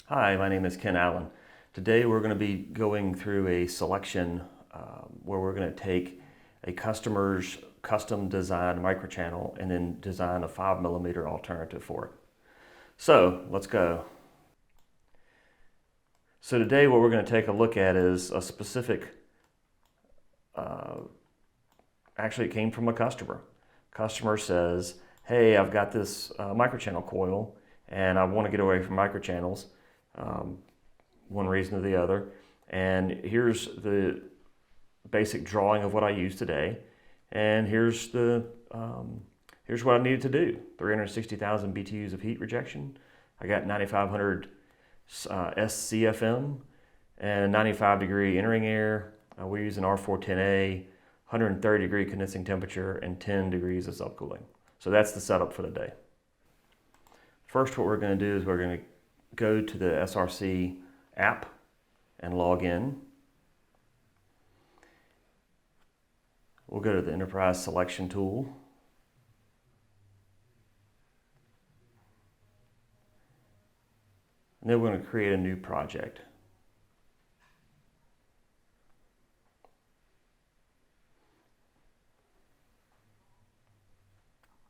Hi, my name is Ken Allen. Today we're going to be going through a selection where we're going to take a customer's custom designed microchannel and then design a 5mm alternative for it. So let's go. So today what we're going to take a look at is a specific, actually it came from a customer. Customer says, hey, I've got this microchannel coil and I want to get away from microchannels. One reason or the other. And here's the basic drawing of what I use today. And here's here's what I needed to do. 360,000 BTUs of heat rejection. I got 9,500 SCFM and 95-degree entering air. We're using R410A, 130-degree condensing temperature, and 10 degrees of subcooling. So that's the setup for the day. First, what we're going to do is we're going to go to the SRC app and log in. We'll go to the Enterprise Selection tool. And then we're going to create a new project.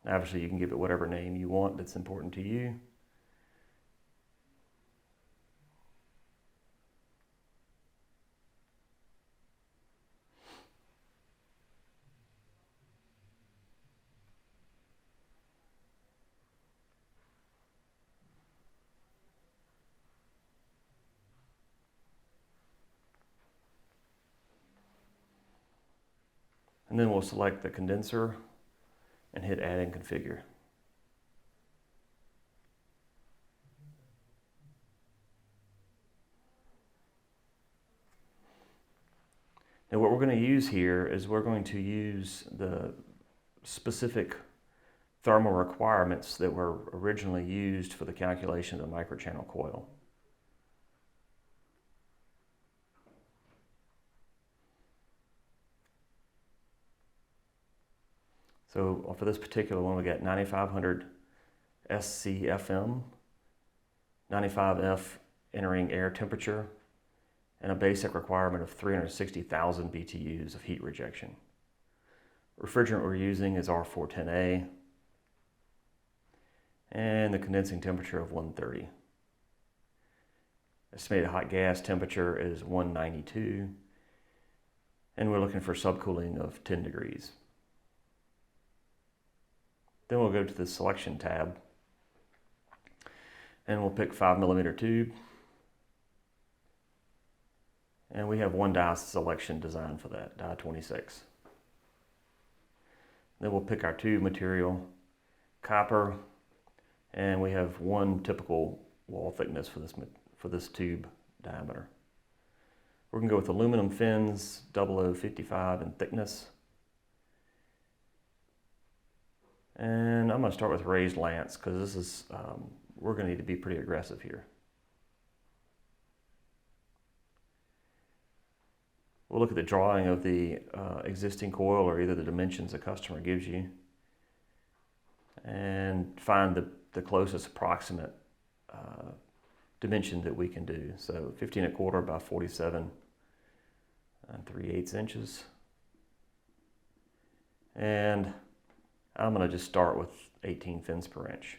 Obviously, you can give it whatever name you want that's important to you. And then we'll select the condenser and hit Add and Configure. Now what we're going to use here is we're going to use the specific thermal requirements that were originally used for the calculation of the microchannel coil. So for this particular one, we got 9,500 SCFM, 95F entering air temperature, and a basic requirement of 360,000 BTUs of heat rejection. Refrigerant we're using is R410A, and the condensing temperature of 130. Estimated hot gas temperature is 192, and we're looking for subcooling of 10 degrees. Then we'll go to the selection tab and we'll pick 5mm tube. And we have one die selection designed for that, die 26. Then we'll pick our tube material, copper, and we have one typical wall thickness for this tube diameter. We're going to go with aluminum fins, 0055 in thickness. And I'm going to start with raised lance because this is, we're going to need to be pretty aggressive here. We'll look at the drawing of the existing coil or either the dimensions the customer gives you and find the closest approximate dimension that we can do. So 15¼ by 47 3/8 inches. And I'm going to just start with 18 fins per inch.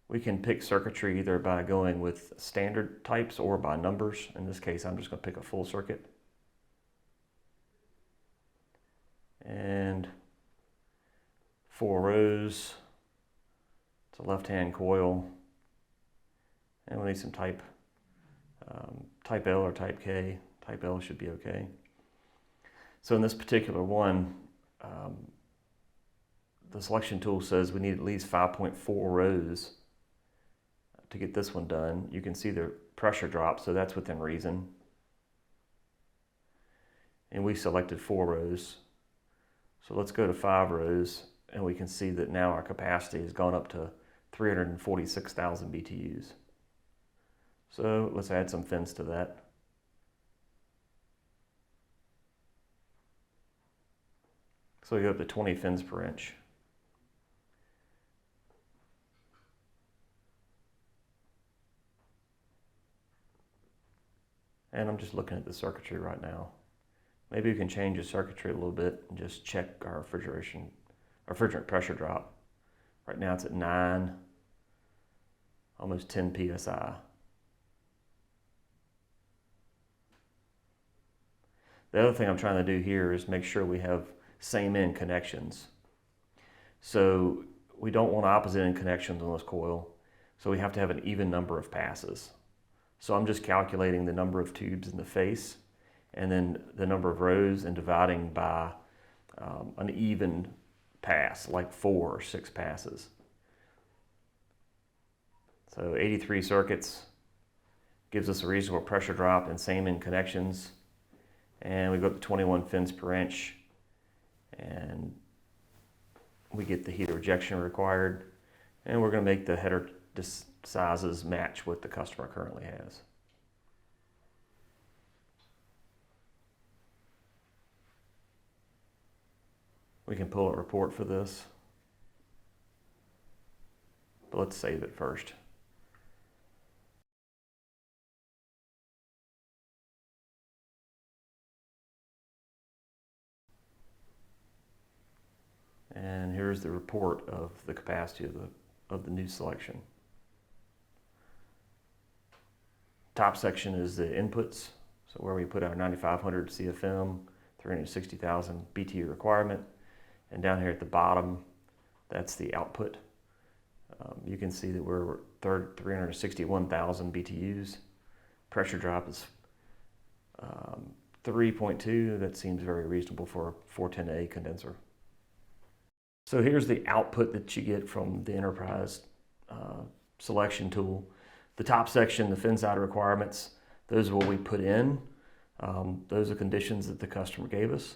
We can pick circuitry either by going with standard types or by numbers. In this case, I'm just going to pick a full circuit. And 4 rows. It's a left-hand coil. And we need some type L or type K. Type L should be okay. So in this particular one, the selection tool says we need at least 5.4 rows to get this one done. You can see the pressure drop, so that's within reason. And we selected 4 rows. So let's go to 5 rows, and we can see that now our capacity has gone up to 346,000 BTUs. So let's add some fins to that. So we go up to 20 fins per inch. And I'm just looking at the circuitry right now. Maybe we can change the circuitry a little bit and just check our refrigerant pressure drop. Right now it's at 9, almost 10 psi. The other thing I'm trying to do here is make sure we have same end connections. So we don't want opposite end connections on this coil, so we have to have an even number of passes. So I'm just calculating the number of tubes in the face and then the number of rows and dividing by an even pass, like 4 or 6 passes. So 83 circuits gives us a reasonable pressure drop and same end connections. And we go up to 21 fins per inch, and we get the heat rejection required. And we're going to make the header sizes match what the customer currently has. We can pull a report for this, but let's save it first. And here's the report of the capacity of the new selection. Top section is the inputs, so where we put our 9500 CFM, 360,000 BTU requirement. And down here at the bottom, that's the output. You can see that we're 361,000 BTUs. Pressure drop is 3.2. That seems very reasonable for a 410A condenser. So here's the output that you get from the Enterprise selection tool. The top section, the fin side requirements, those are what we put in. Those are conditions that the customer gave us.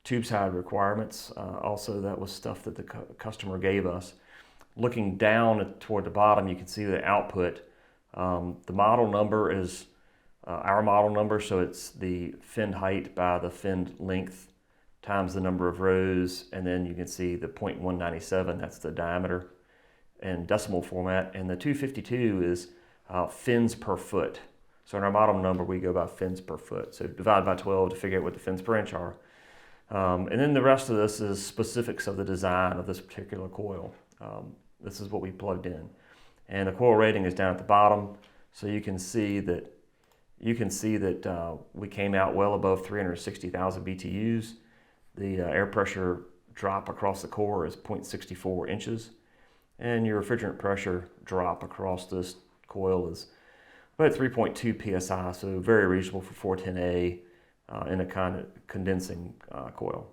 Tube side requirements, also that was stuff that the customer gave us. Looking down toward the bottom, you can see the output. The model number is our model number, so it's the fin height by the fin length times the number of rows, and then you can see the 0.197, that's the diameter, in decimal format. And the 252 is fins per foot. So in our model number, we go by fins per foot. So divide by 12 to figure out what the fins per inch are. And then the rest of this is specifics of the design of this particular coil. This is what we plugged in. And the coil rating is down at the bottom, so you can see that we came out well above 360,000 BTUs. The air pressure drop across the core is 0.64 inches, and your refrigerant pressure drop across this coil is about 3.2 psi, so very reasonable for 410A in a kind of condensing coil.